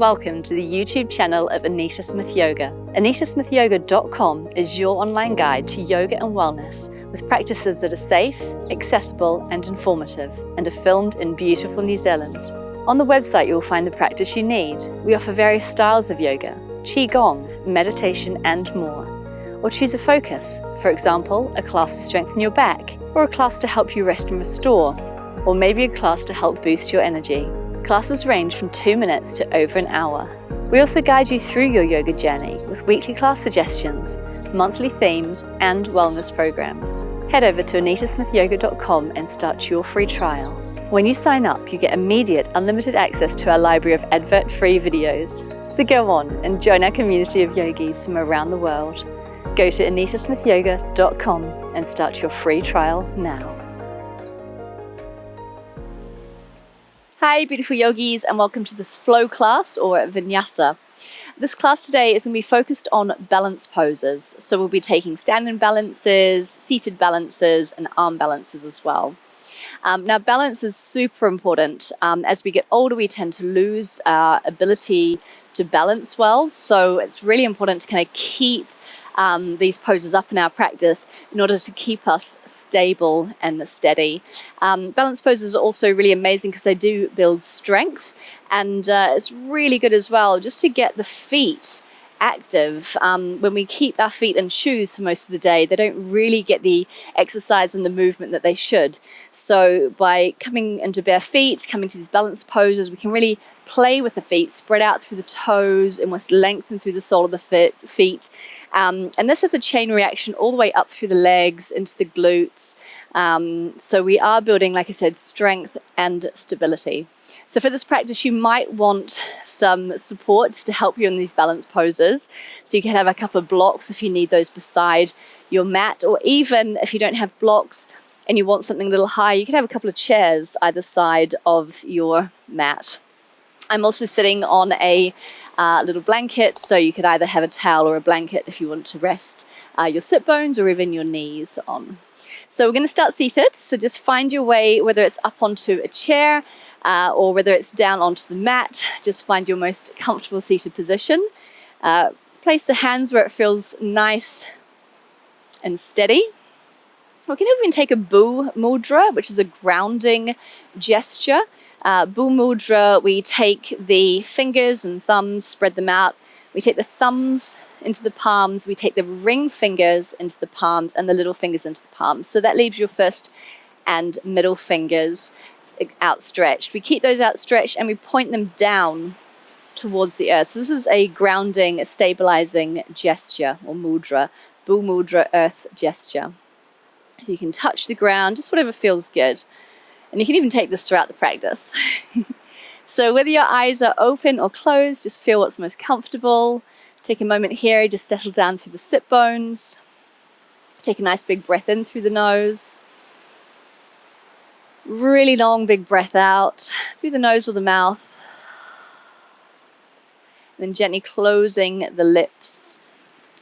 welcome to the YouTube channel of Anita Smith Yoga. anitasmithyoga.com is your online guide to yoga and wellness with practices that are safe, accessible and informative and are filmed in beautiful New Zealand. On the website you will find the practice you need. We offer various styles of yoga, qigong, meditation and more. Or choose a focus, for example, a class to strengthen your back, or a class to help you rest and restore, or maybe a class to help boost your energy. Classes range from 2 minutes to over an hour. We also guide you through your yoga journey with weekly class suggestions, monthly themes, and wellness programs. Head over to anitasmithyoga.com and start your free trial. When you sign up, you get immediate unlimited access to our library of advert-free videos. So go on and join our community of yogis from around the world. Go to anitasmithyoga.com and start your free trial now. Hi beautiful yogis, and welcome to this flow class or vinyasa. This class today is going to be focused on balance poses. So we'll be taking standing balances, seated balances and arm balances as well. Now balance is super important. As we get older we tend to lose our ability to balance well, so it's really important to kind of keep these poses up in our practice in order to keep us stable and steady. Balance poses are also really amazing because they do build strength, and it's really good as well just to get the feet active. When we keep our feet in shoes for most of the day, they don't really get the exercise and the movement that they should. So by coming into bare feet, coming to these balance poses, we can really play with the feet, spread out through the toes, almost lengthen through the sole of the feet. And this has a chain reaction all the way up through the legs, into the glutes. So we are building, like I said, strength and stability. So for this practice, you might want some support to help you in these balance poses. So you can have a couple of blocks if you need those beside your mat, or even if you don't have blocks and you want something a little higher, you can have a couple of chairs either side of your mat. I'm also sitting on a little blanket, so you could either have a towel or a blanket if you want to rest your sit bones or even your knees on. So we're going to start seated, so just find your way, whether it's up onto a chair or whether it's down onto the mat. Just find your most comfortable seated position. Place the hands where it feels nice and steady. We can even take a Bu Mudra, which is a grounding gesture. Bu Mudra, we take the fingers and thumbs, spread them out. We take the thumbs into the palms, we take the ring fingers into the palms and the little fingers into the palms. So that leaves your first and middle fingers outstretched. We keep those outstretched and we point them down towards the earth. So this is a grounding, a stabilizing gesture or mudra, Bu Mudra, earth gesture. So you can touch the ground, just whatever feels good. And you can even take this throughout the practice. So whether your eyes are open or closed, just feel what's most comfortable. Take a moment here, just settle down through the sit bones. Take a nice big breath in through the nose. Really long big breath out through the nose or the mouth. And then gently closing the lips.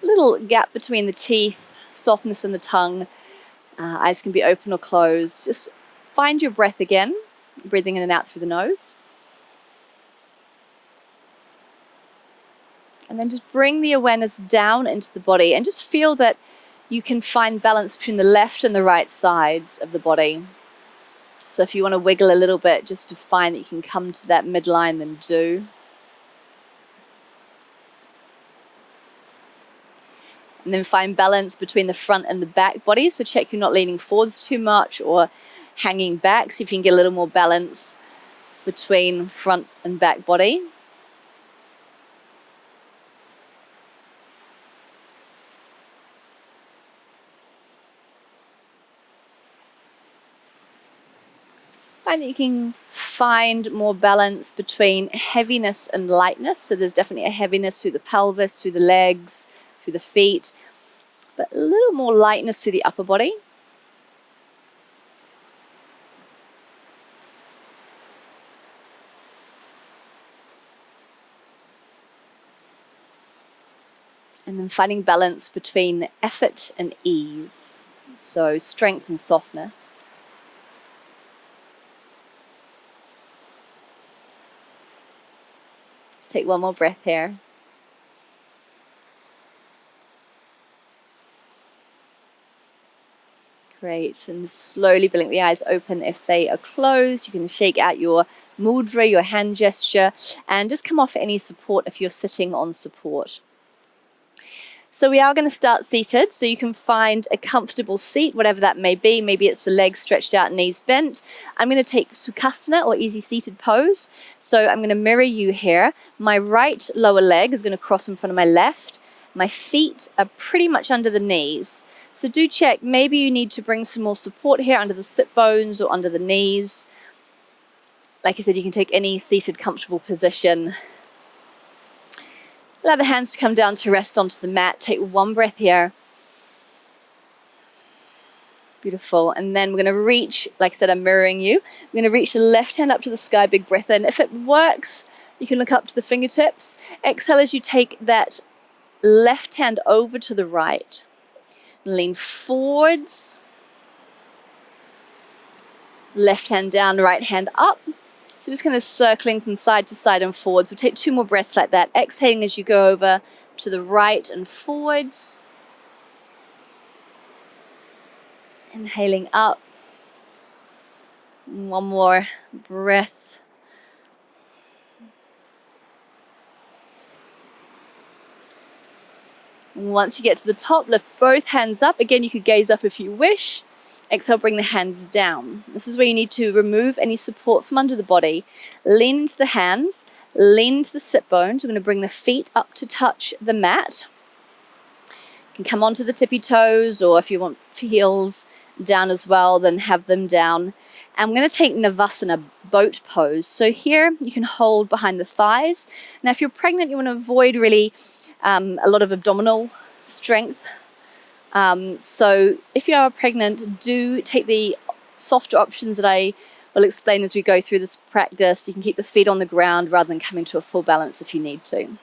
A little gap between the teeth, softness in the tongue. Eyes can be open or closed. Just find your breath again, breathing in and out through the nose. And then just bring the awareness down into the body and just feel that you can find balance between the left and the right sides of the body. So if you want to wiggle a little bit just to find that you can come to that midline, then do. And then find balance between the front and the back body. So check you're not leaning forwards too much or hanging back. See if you can get a little more balance between front and back body. Find that you can find more balance between heaviness and lightness. So there's definitely a heaviness through the pelvis, through the legs, through the feet, but a little more lightness through the upper body. And then finding balance between effort and ease. So strength and softness. Take one more breath here. Great, and slowly blink the eyes open if they are closed. You can shake out your mudra, your hand gesture, and just come off any support if you're sitting on support. So we are going to start seated, so you can find a comfortable seat, whatever that may be. Maybe it's the legs stretched out, knees bent. I'm going to take Sukhasana, or easy seated pose. So I'm going to mirror you here. My right lower leg is going to cross in front of my left. My feet are pretty much under the knees. So do check, maybe you need to bring some more support here under the sit bones or under the knees. Like I said, you can take any seated comfortable position. Allow the hands to come down to rest onto the mat. Take one breath here. Beautiful. And then we're going to reach, like I said, I'm mirroring you. We're going to reach the left hand up to the sky, big breath in. If it works, you can look up to the fingertips. Exhale as you take that left hand over to the right. Lean forwards. Left hand down, right hand up. So just kind of circling from side to side and forwards. We'll take 2 more breaths like that. Exhaling as you go over to the right and forwards. Inhaling up. One more breath. Once you get to the top, lift both hands up. Again, you could gaze up if you wish. Exhale, bring the hands down. This is where you need to remove any support from under the body. Lean into the hands, lean into the sit bones. We're going to bring the feet up to touch the mat. You can come onto the tippy toes, or if you want heels down as well, then have them down. And we're going to take Navasana, boat pose. So here you can hold behind the thighs. Now if you're pregnant, you want to avoid really a lot of abdominal strength. So if you are pregnant, do take the softer options that I will explain as we go through this practice. You can keep the feet on the ground rather than coming to a full balance if you need to.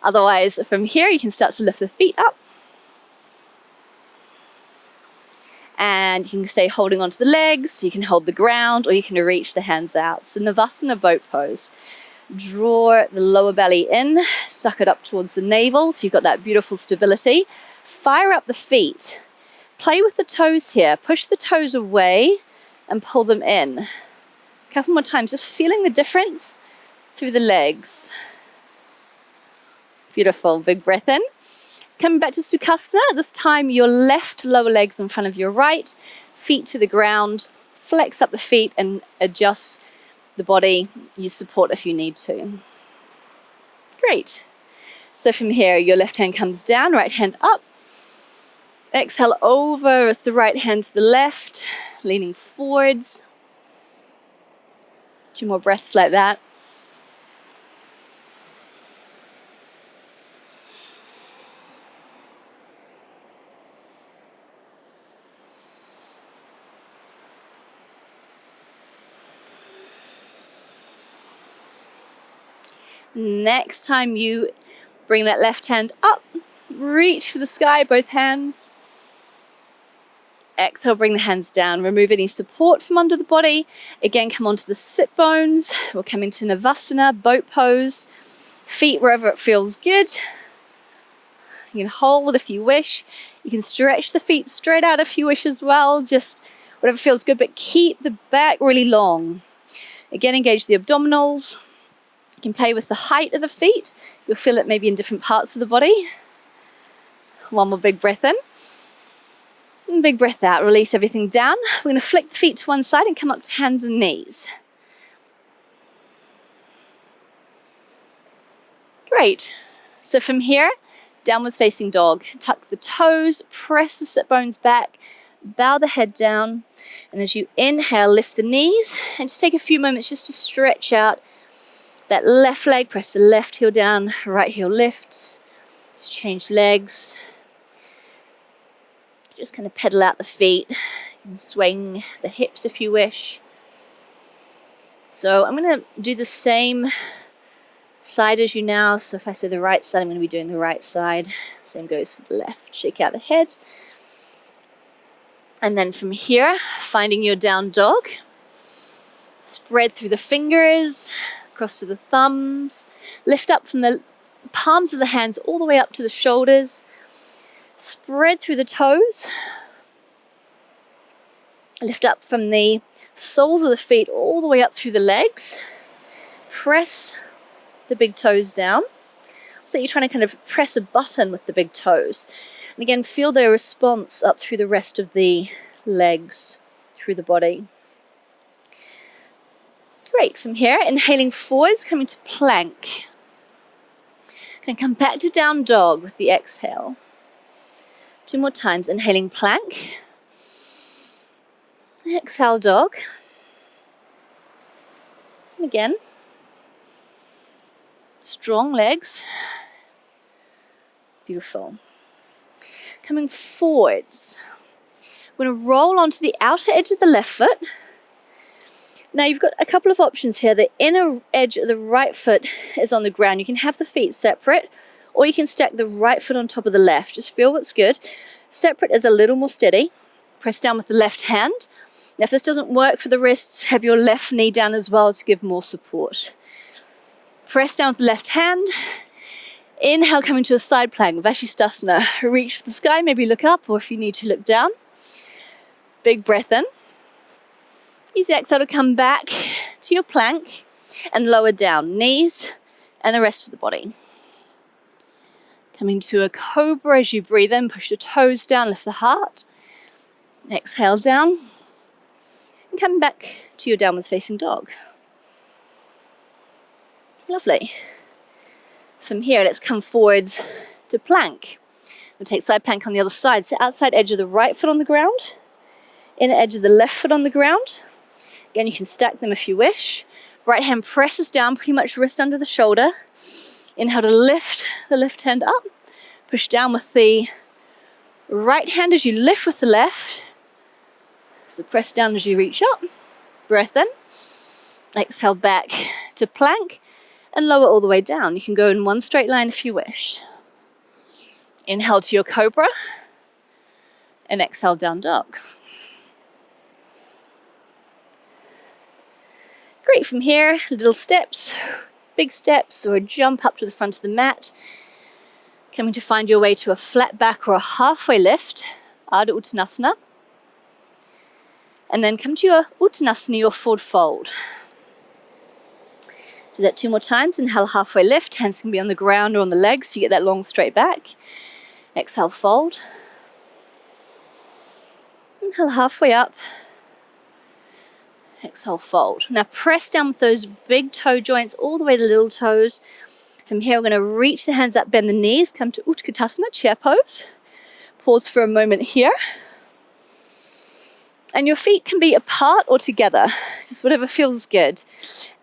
Otherwise, from here, you can start to lift the feet up. And you can stay holding onto the legs, you can hold the ground, or you can reach the hands out. So Navasana, boat pose. Draw the lower belly in, suck it up towards the navel, so you've got that beautiful stability. Fire up the feet. Play with the toes here. Push the toes away and pull them in. A couple more times, just feeling the difference through the legs. Beautiful. Big breath in. Coming back to Sukhasana. This time, your left lower leg's in front of your right. Feet to the ground. Flex up the feet and adjust the body. Use support if you need to. Great. So from here, your left hand comes down, right hand up. Exhale over with the right hand to the left, leaning forwards. 2 more breaths like that. Next time you bring that left hand up, reach for the sky, both hands. Exhale, bring the hands down. Remove any support from under the body. Again, come onto the sit bones. We'll come into Navasana, boat pose. Feet wherever it feels good. You can hold if you wish. You can stretch the feet straight out if you wish as well. Just whatever feels good, but keep the back really long. Again, engage the abdominals. You can play with the height of the feet. You'll feel it maybe in different parts of the body. One more big breath in. And big breath out. Release everything down. We're going to flick the feet to one side and come up to hands and knees. Great. So from here, downwards facing dog. Tuck the toes, press the sit bones back, bow the head down. And as you inhale, lift the knees and just take a few moments just to stretch out that left leg. Press the left heel down, right heel lifts. Let's change legs. Just kind of pedal out the feet. You can swing the hips if you wish. So I'm going to do the same side as you now. So if I say the right side, I'm going to be doing the right side. Same goes for the left. Shake out the head. And then from here, finding your down dog. Spread through the fingers. across to the thumbs. Lift up from the palms of the hands all the way up to the shoulders. Spread through the toes. Lift up from the soles of the feet all the way up through the legs. Press the big toes down. So you're trying to kind of press a button with the big toes. And again, feel their response up through the rest of the legs, through the body. Great. From here, inhaling forwards, coming to plank. Going to come back to down dog with the exhale. 2 more times. Inhaling plank. Exhale dog. And again. Strong legs. Beautiful. Coming forwards. We're going to roll onto the outer edge of the left foot. Now you've got a couple of options here. The inner edge of the right foot is on the ground. You can have the feet separate, or you can stack the right foot on top of the left. Just feel what's good. Separate is a little more steady. Press down with the left hand. Now if this doesn't work for the wrists, have your left knee down as well to give more support. Press down with the left hand. Inhale, coming to a side plank, Vashisthasana. Reach for the sky, maybe look up, or if you need to, look down. Big breath in. Use the exhale to come back to your plank and lower down, knees and the rest of the body. Coming to a cobra as you breathe in, push the toes down, lift the heart. Exhale down. And come back to your downwards facing dog. Lovely. From here, let's come forwards to plank. We'll take side plank on the other side. So outside edge of the right foot on the ground. Inner edge of the left foot on the ground. Again, you can stack them if you wish. Right hand presses down, pretty much wrist under the shoulder. Inhale to lift the left hand up. Push down with the right hand as you lift with the left. So press down as you reach up. Breath in. Exhale back to plank and lower all the way down. You can go in one straight line if you wish. Inhale to your cobra and exhale down dog. Great. From here, little steps, big steps, or a jump up to the front of the mat. Coming to find your way to a flat back or a halfway lift, Ardha Uttanasana. And then come to your Uttanasana, your forward fold. Do that 2 more times. Inhale, halfway lift. Hands can be on the ground or on the legs, so you get that long straight back. Exhale, fold. Inhale, halfway up. Exhale, fold. Now press down with those big toe joints all the way to the little toes. From here, we're going to reach the hands up, bend the knees, come to Utkatasana, chair pose. Pause for a moment here. And your feet can be apart or together, just whatever feels good.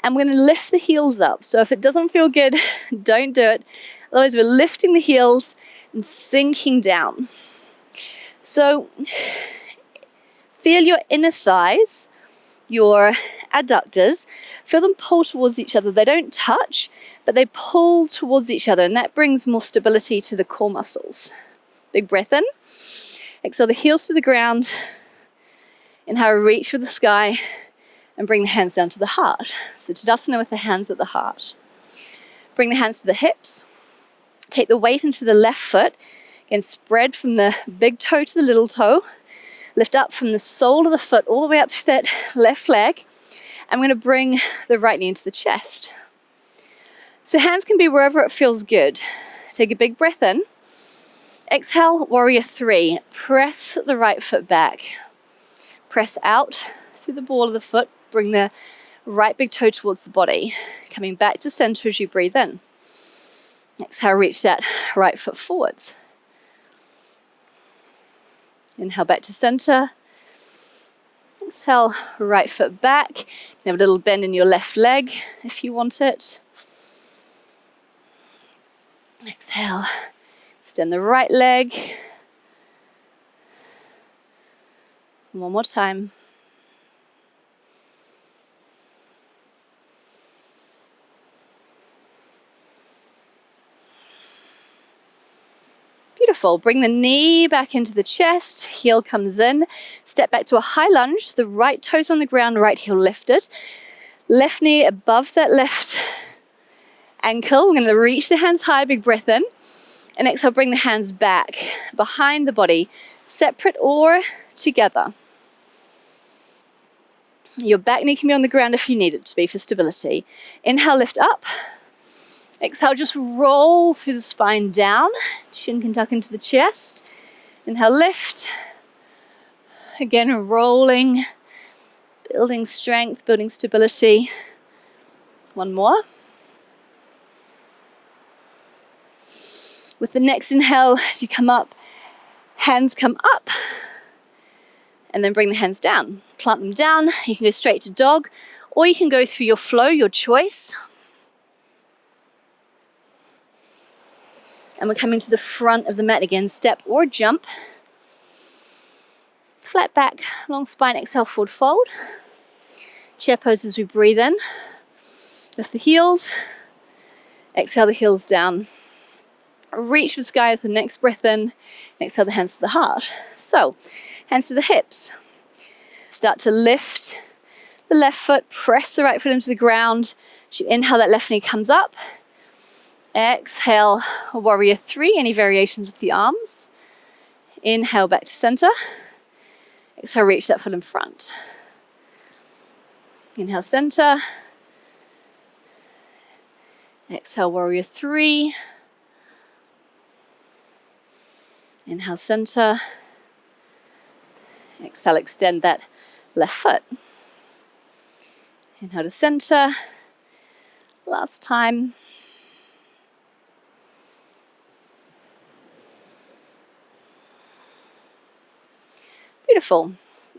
And we're going to lift the heels up. So if it doesn't feel good, don't do it. Otherwise, we're lifting the heels and sinking down. So feel your inner thighs, your adductors, feel them pull towards each other. They don't touch, but they pull towards each other, and that brings more stability to the core muscles. Big breath in. Exhale the heels to the ground. Inhale, reach for the sky, and bring the hands down to the heart. So Tadasana with the hands at the heart. Bring the hands to the hips. Take the weight into the left foot. Again, spread from the big toe to the little toe. Lift up from the sole of the foot all the way up to that left leg. I'm going to bring the right knee into the chest. So hands can be wherever it feels good. Take a big breath in. Exhale, warrior 3. Press the right foot back. Press out through the ball of the foot. Bring the right big toe towards the body. Coming back to center as you breathe in. Exhale, reach that right foot forwards. Inhale back to center. Exhale, right foot back. You can have a little bend in your left leg if you want it. Exhale, extend the right leg. One more time. Beautiful. Bring the knee back into the chest. Heel comes in. Step back to a high lunge. The right toes on the ground, right heel lifted. Left knee above that left ankle. We're going to reach the hands high, big breath in. And exhale, bring the hands back behind the body, separate or together. Your back knee can be on the ground if you need it to be for stability. Inhale, lift up. Exhale, just roll through the spine down. Chin can tuck into the chest. Inhale, lift. Again, rolling, building strength, building stability. One more. With the next inhale, as you come up, hands come up, and then bring the hands down. Plant them down. You can go straight to dog, or you can go through your flow, your choice. And we're coming to the front of the mat again, step or jump. Flat back, long spine, exhale, forward fold. Chair pose as we breathe in. Lift the heels, exhale the heels down. Reach for the sky with the next breath in, and exhale the hands to the heart. So, hands to the hips. Start to lift the left foot, press the right foot into the ground. As you inhale, that left knee comes up. Exhale, warrior three, any variations with the arms. Inhale, back to center. Exhale, reach that foot in front. Inhale, center. Exhale, warrior three. Inhale, center. Exhale, extend that left foot. Inhale to center. Last time. Beautiful.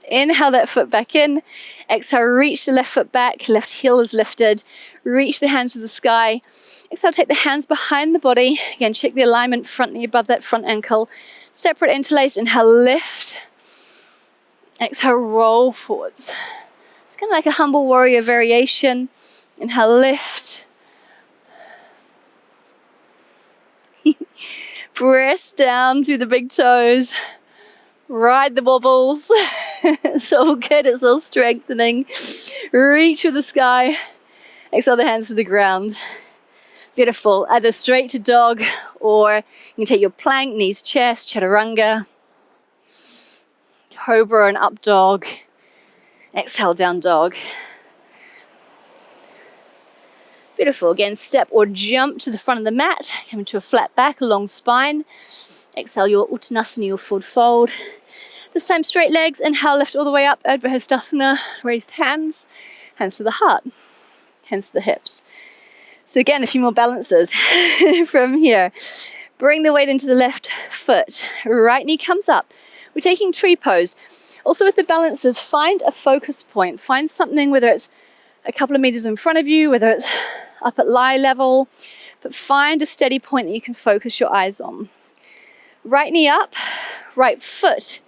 Inhale that foot back in. Exhale, reach the left foot back. Left heel is lifted. Reach the hands to the sky. Exhale, take the hands behind the body. Again, check the alignment, front knee above that front ankle. Separate interlace. Inhale, lift. Exhale, roll forwards. It's kind of like a humble warrior variation. Inhale, lift. Press down through the big toes. Ride the wobbles. It's all good, it's all strengthening. Reach for the sky. Exhale the hands to the ground. Beautiful. Either straight to dog, or you can take your plank, knees, chest, chaturanga, cobra and up dog. Exhale, down dog. Beautiful. Again, step or jump to the front of the mat. Come into a flat back, a long spine. Exhale your Uttanasana, your forward fold. This time straight legs. Inhale, lift all the way up. Urdhva Hastasana, raised hands. Hands to the heart. Hands to the hips. So again, a few more balances from here. Bring the weight into the left foot. Right knee comes up. We're taking tree pose. Also with the balances, find a focus point. Find something, whether it's a couple of meters in front of you, whether it's up at lie level, but find a steady point that you can focus your eyes on. Right knee up, right foot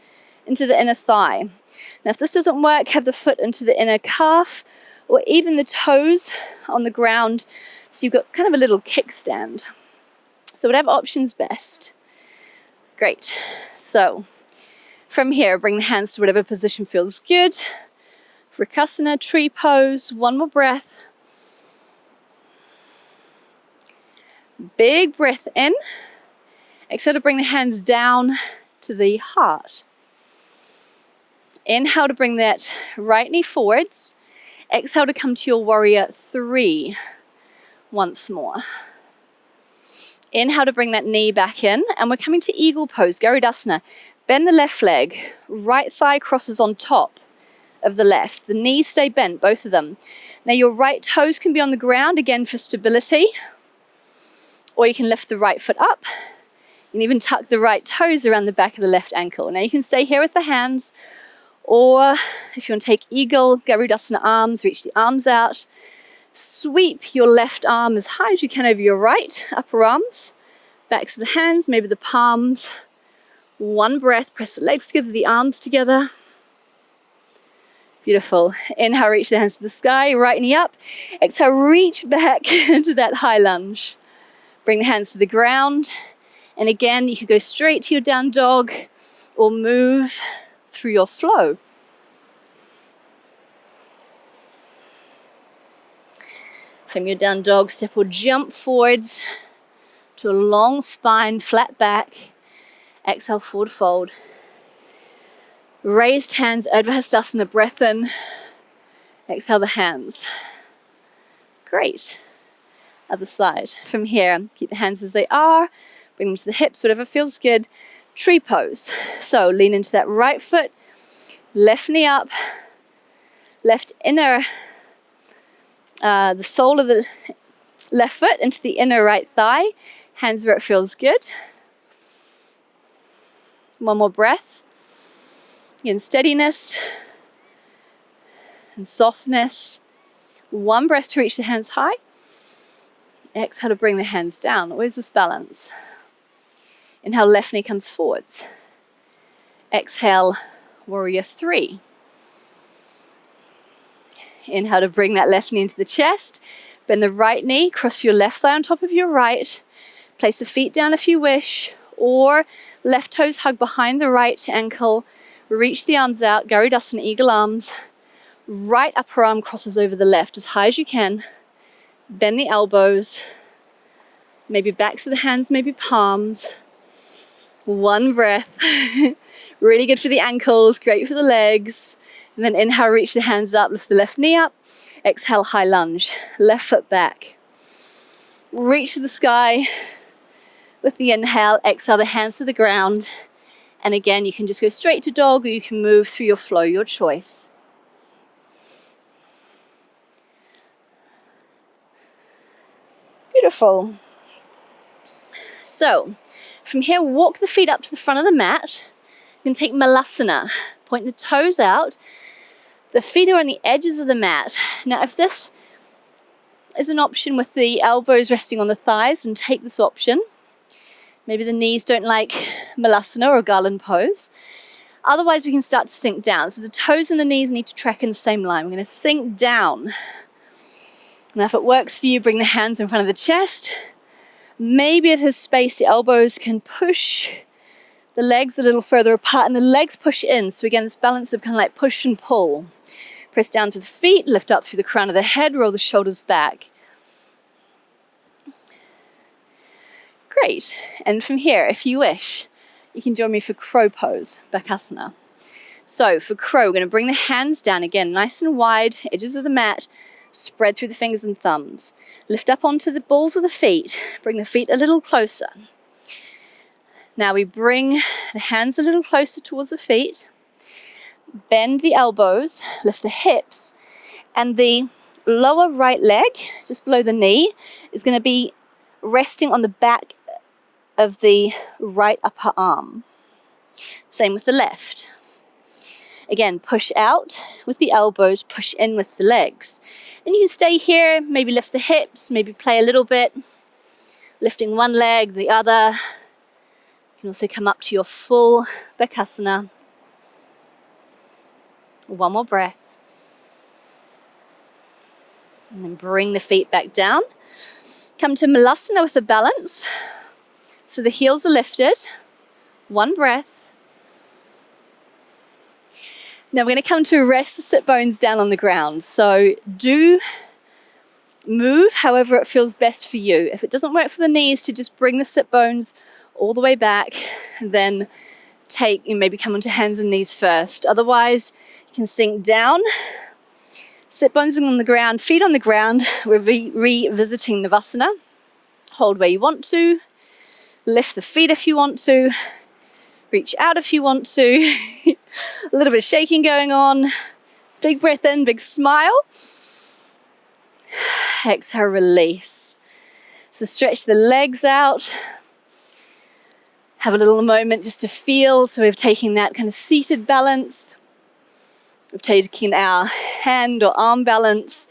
into the inner thigh. Now if this doesn't work, have the foot into the inner calf or even the toes on the ground, so you've got kind of a little kickstand. So whatever option's best. Great. So from here, bring the hands to whatever position feels good. Vrikasana, tree pose, one more breath. Big breath in. Exhale to bring the hands down to the heart. Inhale to bring that right knee forwards. Exhale to come to your warrior three once more. Inhale to bring that knee back in, and we're coming to eagle pose, Garudasana. Bend the left leg, right thigh crosses on top of the left. The knees stay bent, both of them. Now your right toes can be on the ground, again for stability, or you can lift the right foot up. You can even tuck the right toes around the back of the left ankle. Now you can stay here with the hands, or if you want to take eagle, Garudasana arms, reach the arms out. Sweep your left arm as high as you can over your right, upper arms. Backs of the hands, maybe the palms. One breath, press the legs together, the arms together. Beautiful. Inhale, reach the hands to the sky, right knee up. Exhale, reach back into that high lunge. Bring the hands to the ground. And again, you could go straight to your down dog or move through your flow. From your down dog, step or jump forwards to a long spine, flat back. Exhale, forward fold. Raised hands, Urdhva Hastasana, breath in. Exhale the hands. Great. Other side. From here, keep the hands as they are. Bring them to the hips, whatever feels good. Tree pose. So lean into that right foot. Left knee up. Left inner, the sole of the left foot into the inner right thigh. Hands where it feels good. One more breath. In steadiness and softness. One breath to reach the hands high. Exhale to bring the hands down. Always this balance. Inhale, left knee comes forwards. Exhale, warrior three. Inhale to bring that left knee into the chest. Bend the right knee, cross your left thigh on top of your right. Place the feet down if you wish, or left toes hug behind the right ankle. Reach the arms out, Garudasana, eagle arms. Right upper arm crosses over the left as high as you can. Bend the elbows. Maybe backs of the hands, maybe palms. One breath. Really good for the ankles, great for the legs. And then inhale, reach the hands up, lift the left knee up. Exhale, high lunge. Left foot back. Reach to the sky. With the inhale, exhale the hands to the ground. And again, you can just go straight to dog or you can move through your flow, your choice. Beautiful. So, from here, walk the feet up to the front of the mat. You can take Malasana. Point the toes out. The feet are on the edges of the mat. Now, if this is an option with the elbows resting on the thighs, then take this option. Maybe the knees don't like Malasana or garland pose. Otherwise, we can start to sink down. So the toes and the knees need to track in the same line. We're going to sink down. Now, if it works for you, bring the hands in front of the chest. Maybe if there's space, the elbows can push the legs a little further apart and the legs push in. So again, this balance of kind of like push and pull. Press down to the feet, lift up through the crown of the head, roll the shoulders back. Great. And from here, if you wish, you can join me for crow pose, Bakasana. So for crow, we're going to bring the hands down again, nice and wide, edges of the mat. Spread through the fingers and thumbs. Lift up onto the balls of the feet. Bring the feet a little closer. Now we bring the hands a little closer towards the feet. Bend the elbows, lift the hips, and the lower right leg, just below the knee, is going to be resting on the back of the right upper arm. Same with the left. Again, push out with the elbows, push in with the legs. And you can stay here, maybe lift the hips, maybe play a little bit, lifting one leg, the other. You can also come up to your full Bakasana. One more breath. And then bring the feet back down. Come to Malasana with a balance. So the heels are lifted. One breath. Now we're going to come to rest the sit bones down on the ground. So do move however it feels best for you. If it doesn't work for the knees, to just bring the sit bones all the way back, and then maybe come onto hands and knees first. Otherwise, you can sink down. Sit bones on the ground, feet on the ground. We're revisiting Navasana. Hold where you want to. Lift the feet if you want to. Reach out if you want to. A little bit of shaking going on. Big breath in, big smile. Exhale, release. So stretch the legs out. Have a little moment just to feel. So we've taken that kind of seated balance. We've taken our hand or arm balance.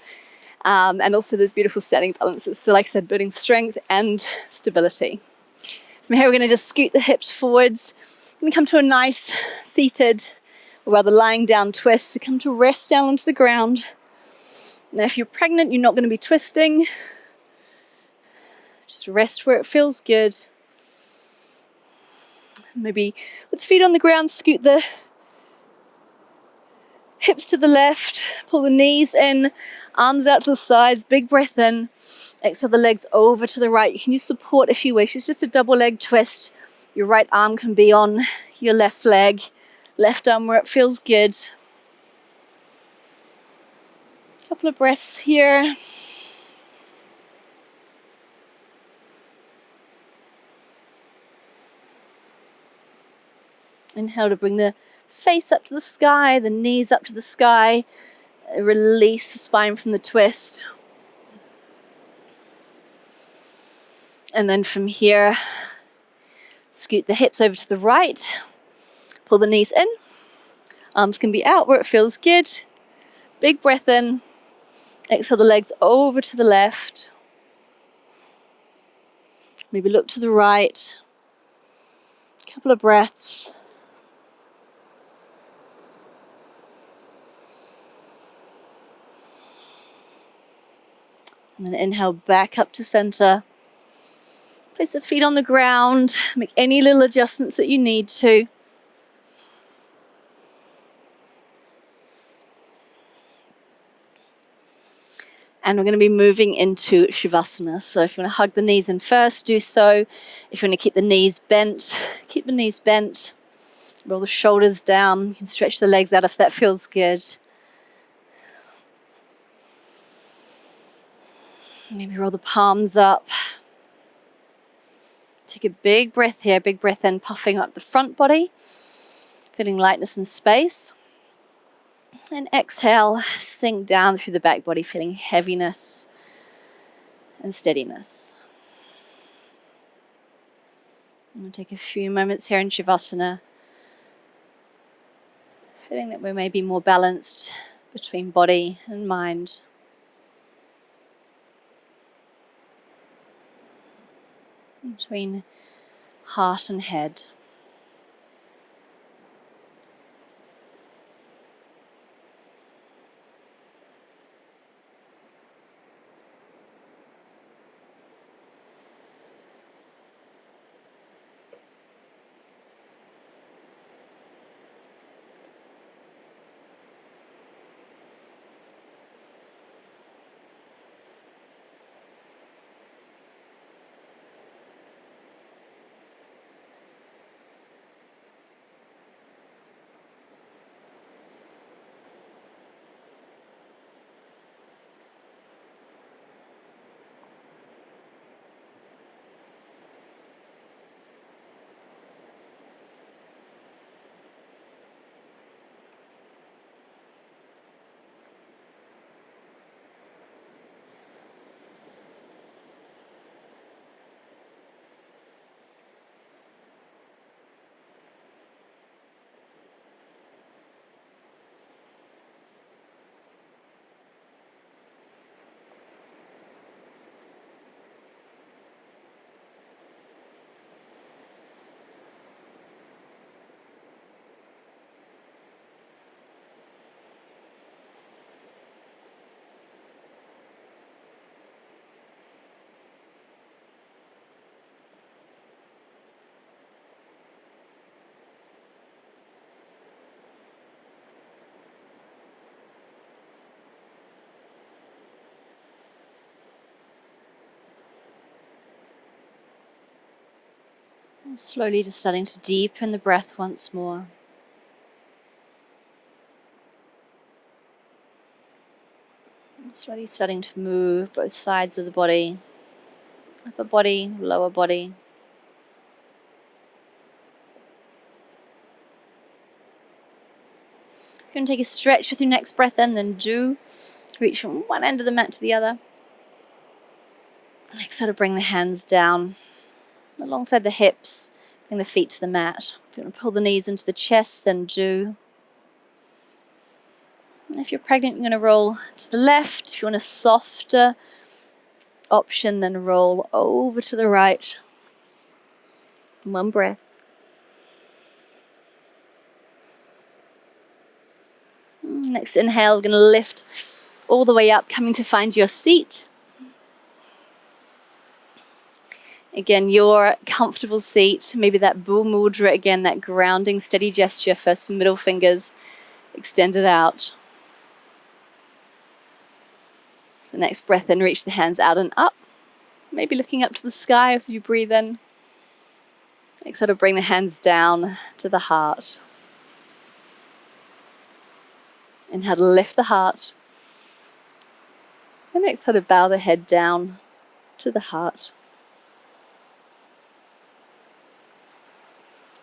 And also those beautiful standing balances. So like I said, building strength and stability. From here, we're going to just scoot the hips forwards. We're going to come to a nice seated, or rather lying down twist. So come to rest down onto the ground. Now, if you're pregnant, you're not going to be twisting. Just rest where it feels good. Maybe with the feet on the ground, scoot the Hips to the left, pull the knees in, arms out to the sides, big breath in. Exhale the legs over to the right. You can use support if you wish. It's just a double leg twist. Your right arm can be on your left leg, left arm where it feels good. Couple of breaths here. Inhale to bring the face up to the sky, the knees up to the sky. Release the spine from the twist. And then from here, scoot the hips over to the right. Pull the knees in. Arms can be out where it feels good. Big breath in. Exhale the legs over to the left. Maybe look to the right. Couple of breaths. And then inhale back up to center. Place the feet on the ground. Make any little adjustments that you need to. And we're going to be moving into Shavasana. So if you want to hug the knees in first, do so. If you want to keep the knees bent, keep the knees bent. Roll the shoulders down. You can stretch the legs out if that feels good. Maybe roll the palms up. Take a big breath here, big breath in, puffing up the front body, feeling lightness and space. And exhale, sink down through the back body, feeling heaviness and steadiness. I'm going to take a few moments here in Shavasana, feeling that we may be more balanced between body and mind. Between heart and head. And slowly just starting to deepen the breath once more. Slowly starting to move both sides of the body, upper body, lower body. You're going to take a stretch with your next breath in, then do. Reach from one end of the mat to the other. Exhale to bring the hands down alongside the hips. Bring the feet to the mat. If you want to pull the knees into the chest, then do. And if you're pregnant, you're going to roll to the left. If you want a softer option, then roll over to the right. One breath. Next inhale, we're going to lift all the way up, coming to find your seat. Again, your comfortable seat, maybe that Bhu Mudra again, that grounding, steady gesture, first middle fingers Extend it out. So next breath in, reach the hands out and up. Maybe looking up to the sky as you breathe in. Exhale to bring the hands down to the heart. Inhale to lift the heart. And exhale to bow the head down to the heart.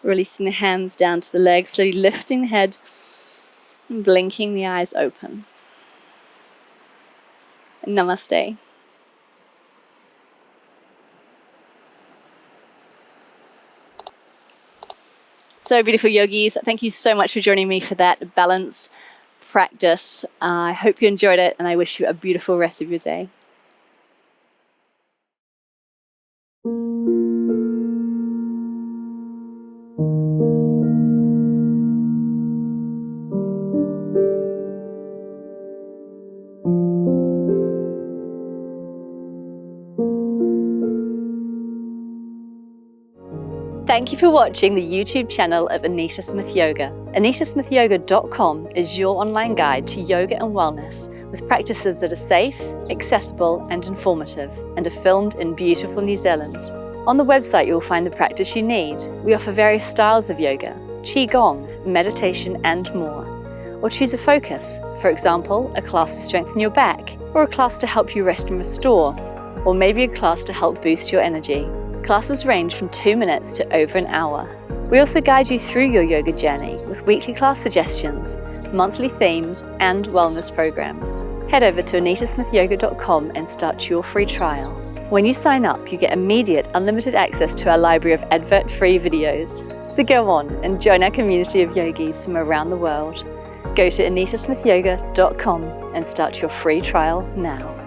Releasing the hands down to the legs, slowly lifting the head and blinking the eyes open. Namaste. So beautiful yogis, thank you so much for joining me for that balance practice. I hope you enjoyed it and I wish you a beautiful rest of your day. Thank you for watching the YouTube channel of Anita Smith Yoga. anitasmithyoga.com is your online guide to yoga and wellness with practices that are safe, accessible and informative and are filmed in beautiful New Zealand. On the website you will find the practice you need. We offer various styles of yoga, qigong, meditation and more. Or choose a focus, for example, a class to strengthen your back, or a class to help you rest and restore, or maybe a class to help boost your energy. Classes range from 2 minutes to over an hour. We also guide you through your yoga journey with weekly class suggestions, monthly themes, and wellness programs. Head over to anitasmithyoga.com and start your free trial. When you sign up, you get immediate unlimited access to our library of advert-free videos. So go on and join our community of yogis from around the world. Go to anitasmithyoga.com and start your free trial now.